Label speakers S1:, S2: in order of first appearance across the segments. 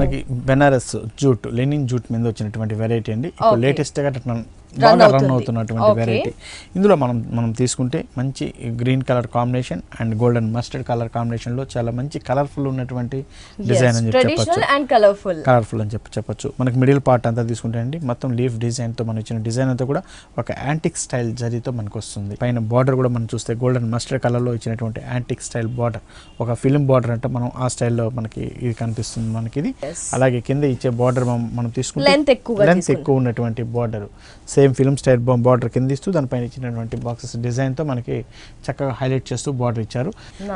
S1: మనకి Banaras jute linen jute మీద వచ్చినటువంటి వెరైటీ అండి. ఇప్పుడు లేటెస్ట్ గా బాగా రన్ అవుతున్నటువంటి వెరైటీ. ఇందులో మనం తీసుకుంటే మంచి green colour combination and golden mustard colour combination లో చాలా మంచి కలర్ఫుల్ ఉన్నటువంటి డిజైన్ అని చెప్పొచ్చు. కలర్ఫుల్ అని చెప్పొచ్చు. మనకి మిడిల్ పార్ట్ అంతా తీసుకుంటే అండి మొత్తం లీఫ్ డిజైన్ తో మనం ఇచ్చిన డిజైన్ అంతా కూడా ఒక యాంటిక్ స్టైల్ జరీతో మనకు వస్తుంది. పైన బార్డర్ కూడా మనం చూస్తే గోల్డెన్ మస్టర్డ్ కలర్ లో ఇచ్చినటువంటి యాంటిక్ స్టైల్ బార్డర్, ఒక ఫిల్మ్ బార్డర్ అంటే మనం ఆ స్టైల్లో మనకి ఇది కనిపిస్తుంది మనకి ఇది. అలాగే కింద ఇచ్చే బార్డర్ మనం తీసుకుంటే లెంత్ ఎక్కువ ఉన్నటువంటి border, same film style border కింద ఇస్తూ దానిపైన ఇచ్చినటువంటి బాక్సెస్ డిజైన్ తో మనకి చక్కగా హైలైట్ చేస్తూ బార్డర్ ఇచ్చారు.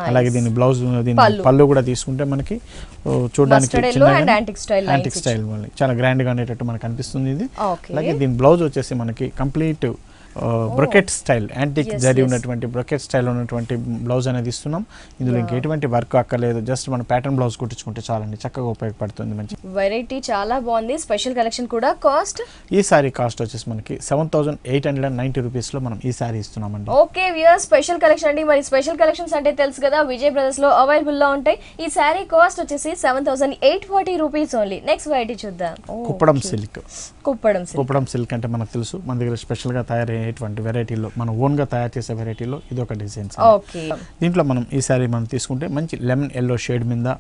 S1: అలాగే దీని బ్లౌజ్ దీని పళ్ళు కూడా తీసుకుంటే మనకి చూడడానికి యాంటిక్ స్టైల్ చాలా గ్రాండ్ గా ఉండేటట్టు మనకు అనిపిస్తుంది ఇది. అలాగే దీని బ్లౌజ్ వచ్చేసి మనకి complete brocade style antique zari ఉన్నటువంటి బ్రొకెట్ స్టైల్ ఉన్నటువంటి బ్లౌజ్ అనేది ఇస్తున్నాం. ఇందులో ఇంకెటువంటి వర్క్ అక్కర్లేదు, జస్ట్ మన ప్యాటర్న్ బ్లౌజ్ కుట్టించుకుంటే చాలండి, చక్కగా ఉపయోగపడుతుంది. మంచి
S2: వెరైటీ చాలా బాగుంది. స్పెషల్ కలెక్షన్ కూడా. కాస్ట్
S1: ఈ సారీ కాస్ట్ వచ్చేసి మనకి 7890 రూపీస్ లో మనం ఈ సారీ ఇస్తున్నామండి.
S2: ఓకే వ్యూయర్స్, స్పెషల్ కలెక్షన్ అండి. మరి స్పెషల్ కలెక్షన్స్ అంటే తెలుసు కదా, విజయ్ బ్రదర్స్ లో అవైలబుల్ లో ఉంటాయి. ఈ సారీ కాస్ట్ వచ్చేసి 7840 రూపీస్ ఓన్లీ. నెక్స్ట్ వెరైటీ చూద్దాం.
S1: కుప్పడం సిల్క్.
S2: కుప్పడం
S1: సిల్క్ అంటే మనకు తెలుసు మన దగ్గర స్పెషల్ గా తయారయ్యేటువంటి వెరైటీలో మనం ఓన్ గా తయారు చేసే వెరైటీలో ఇది ఒక డిజైన్. దీంట్లో మనం ఈ సారీ మనం తీసుకుంటే మంచి లెమన్ ఎల్లో షేడ్ మీద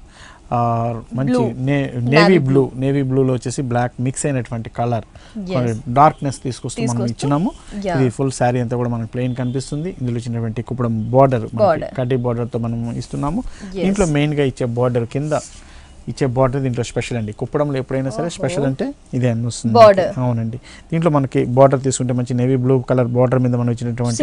S1: మంచి నేవీ బ్లూలో వచ్చేసి బ్లాక్ మిక్స్ అయినటువంటి కలర్ డార్క్నెస్ తీసుకొస్తూ మనం ఇచ్చినాము. ఇది ఫుల్ శారీ అంతా కూడా మనకి ప్లెయిన్ కనిపిస్తుంది. ఇందులో ఇచ్చినటువంటి కుప్పడం బార్డర్ కడ్డీ బార్డర్ తో మనం ఇస్తున్నాము. దీంట్లో మెయిన్ గా ఇచ్చే బార్డర్ కింద ఇచ్చే బార్డర్ దీంట్లో స్పెషల్ అండి. కుప్పడంలో ఎప్పుడైనా సరే స్పెషల్ అంటే ఇదే వస్తుంది. అవునండి. దీంట్లో మనకి బార్డర్ తీసుకుంటే మంచి నేవీ బ్లూ కలర్ బార్డర్ మీద మనం ఇచ్చినటువంటి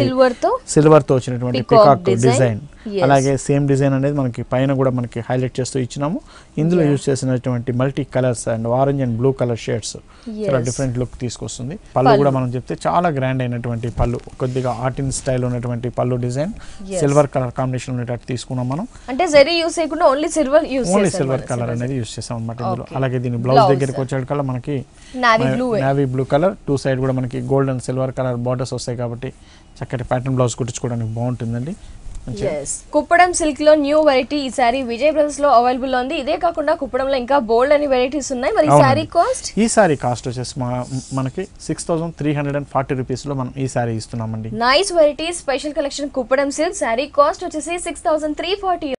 S1: సిల్వర్ తో వచ్చినటువంటి పికాక్ డిజైన్, అలాగే సేమ్ డిజైన్ అనేది మనకి పైన కూడా మనకి హైలైట్ చేస్తూ ఇచ్చినాము. ఇందులో యూజ్ చేసినటువంటి multi colours and orange and blue colour shades చాలా డిఫరెంట్ లుక్ తీసుకొస్తుంది. పళ్ళు కూడా మనం చెప్తే చాలా గ్రాండ్ అయినటువంటి పళ్ళు, కొద్దిగా ఆర్టిన్ స్టైల్ ఉన్నటువంటి పళ్ళు డిజైన్, సిల్వర్ కలర్ కాంబినేషన్ ఉండేటట్టు తీసుకున్నాం మనం.
S2: అంటే జరీ యూస్ చేయకుండా ఓన్లీ సిల్వర్
S1: కలర్ అనేది యూస్ చేసాం అన్నమాట ఇందులో. అలాగే దీని బ్లౌజ్ దగ్గరికి వచ్చే కల్లా మనకి navy blue colour, two side కూడా మనకి gold and silver colour borders వస్తాయి కాబట్టి చక్కటి ప్యాటర్న్ బ్లౌజ్ కుట్టించుకోవడానికి బాగుంటుందండి.
S2: కుప్పడం సిల్క్ లో న్యూ వెరైటీ ఈ సారీ విజయ్ బ్రదర్స్ లో అవైలబుల్ ఉంది. ఇదే కాకుండా కుప్పడంలో ఇంకా బోల్డ్ అని వెరైటీస్ ఉన్నాయి. మరి ఈ సారీ కాస్ట్
S1: వచ్చేసి మనకి 6340 రూపీస్ లో మనం ఈ సారీ ఇస్తున్నామండి.
S2: Nice variety special collection Kuppadam silk. Sari cost వచ్చేసి 6340.